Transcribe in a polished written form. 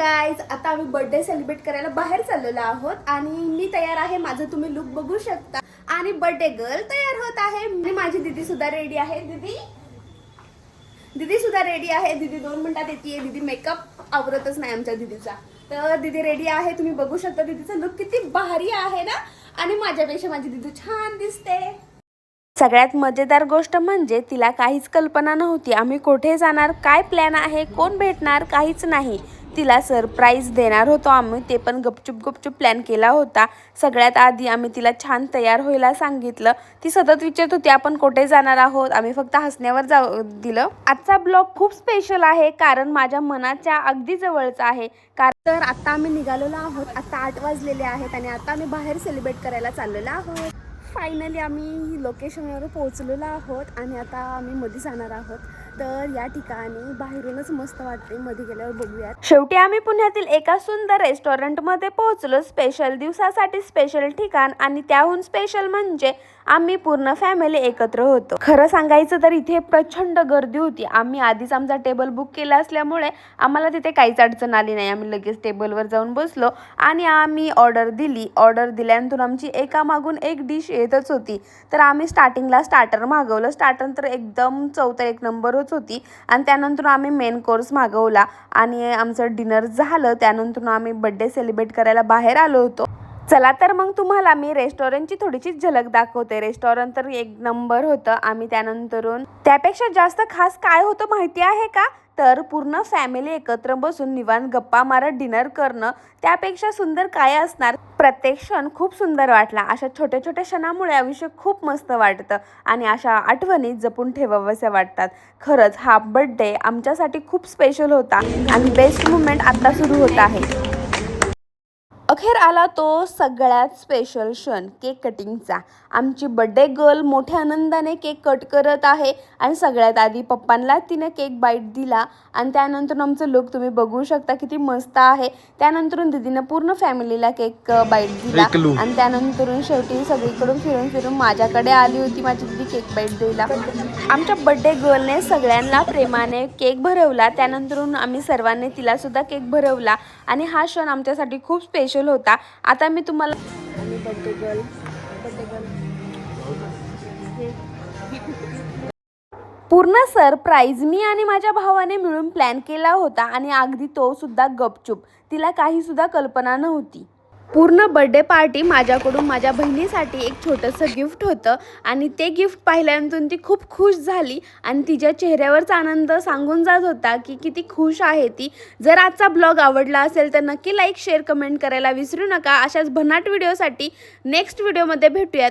Guys, आता आम्ही birthday celebrate करायला बाहेर चाललेलो आहोत आणि मी तयार आहे. माझं तुम्ही लुक बघू शकता आणि बर्थडे गर्ल तयार होत आहे. माझी दीदी सुद्धा रेडी आहे. दीदी सुद्धा रेडी आहे. दीदी 2 मिनिटात येते. दीदी मेकअप आवरतच नाही आमच्या दीदीचा. तर दीदी रेडी आहे. तुम्ही बघू शकता दीदीचा लुक किती भारी आहे ना. आणि माझ्यापेक्षा माझी दीदी छान दिसते. सगळ्यात मजेदार गोष्ट म्हणजे तिला काहीच कल्पना नव्हती आम्ही कुठे जाणार, काय प्लॅन आहे, कोण भेटणार, काहीच नाही. तिला सरप्राईज देणार होतो आम्ही, ते पण गपचूप प्लॅन केला होता. सगळ्यात आधी आम्ही तिला छान तयार व्हायला सांगितलं. ती सतत विचारत होती आपण कुठे जाणार आहोत. आम्ही फक्त हसण्यावर दिलं. आजचा ब्लॉग खूप स्पेशल आहे कारण माझ्या मनाच्या अगदी जवळचा आहे. तर आता आम्ही निघालेलो आहोत. आता 8 वाजलेले आहेत आणि आता आम्ही बाहेर सेलिब्रेट करायला चाललेलो आहोत. फायनली आम्ही लोकेशनवर पोहोचलेलो आहोत आणि आता आम्ही मध्ये जाणार आहोत. तर या ठिकाणी बाहेरूनच मस्त वाटते, मध्ये गेल्यावर बघूयात. शेवटी आम्ही पुण्यातील एका सुंदर रेस्टॉरंटमध्ये पोहोचलो. स्पेशल दिवसासाठी स्पेशल ठिकाण आणि त्याहून स्पेशल म्हणजे आम्ही पूर्ण फॅमिली एकत्र होतो. खरं सांगायचं तर इथे प्रचंड गर्दी होती. आम्ही आधीच आमचा टेबल बुक केला असल्यामुळे आम्हाला तिथे काहीच अडचण आली नाही. आम्ही लगेच टेबलवर जाऊन बसलो आणि आम्ही ऑर्डर दिली. ऑर्डर दिल्यानंतर आमची एकामागून एक डिश येतच होती. तर आम्ही स्टार्टिंगला स्टार्टर मागवलं. स्टार्टर तर एकदम चौथा एक नंबरच होती आणि त्यानंतर आम्ही मेन कोर्स मागवला आणि आमचं डिनर झालं. त्यानंतर आम्ही बर्थडे सेलिब्रेट करायला बाहेर आलो होतो. चला तर मग तुम्हाला मी रेस्टॉरंटची थोडीशी झलक दाखवते. रेस्टॉरंट तर एक नंबर होतं. आम्ही त्यानंतरून त्यापेक्षा जास्त खास काय होतं माहिती आहे का, तर पूर्ण फॅमिली एकत्र बसून निवांत गप्पा मारत डिनर करणं. त्यापेक्षा सुंदर काय असणार. प्रत्येक क्षण खूप सुंदर वाटला. अशा छोट्या छोट्या क्षणामुळे आयुष्य खूप मस्त वाटतं आणि अशा आठवणी जपून ठेवाव्याशा वाटतात. खरंच हा बर्थडे आमच्यासाठी खूप स्पेशल होता आणि बेस्ट मुमेंट आता सुरू होत आहे. अखेर आला तो सगळ्यात स्पेशल क्षण, केक कटिंगचा. आमची बर्थडे गर्ल मोठ्या आनंदाने केक कट करत आहे आणि सगळ्यात आधी पप्पांना तिने केक बाईट दिला आणि त्यानंतर आमचं लुक तुम्ही बघू शकता किती मस्त आहे. त्यानंतर दीदीनं पूर्ण फॅमिलीला केक बाईट दिला आणि त्यानंतर शेवटी सगळीकडून फिरून माझ्याकडे आली होती माझी दीदी केक बाईट द्यायला. आमच्या बर्थडे गर्लने सगळ्यांना प्रेमाने केक भरवला. त्यानंतर आम्ही सर्वांनी तिला सुद्धा केक भरवला आणि हा क्षण आमच्यासाठी खूप स्पेशल होता. आता मी तुम्हाला बर्थडे गर्ल पूर्ण सरप्राईज मी आणि माझ्या भावाने मिळून प्लॅन केला होता आणि अगदी तो सुद्धा गपचूप. तिला काही सुद्धा कल्पना नव्हती. पूर्ण बर्थडे पार्टी माझ्याकडून माझ्या बहिणीसाठी एक छोटंसं गिफ्ट होतं आणि ते गिफ्ट पाहिल्यानंतर ती खूप खुश झाली आणि तिच्या चेहऱ्यावरचा आनंद सांगून जात होता की किती खुश आहे ती. जर आजचा ब्लॉग आवडला असेल तर नक्की लाईक शेअर कमेंट करायला विसरू नका. अशाच भन्नाट व्हिडिओसाठी नेक्स्ट व्हिडिओमध्ये भेटूयात.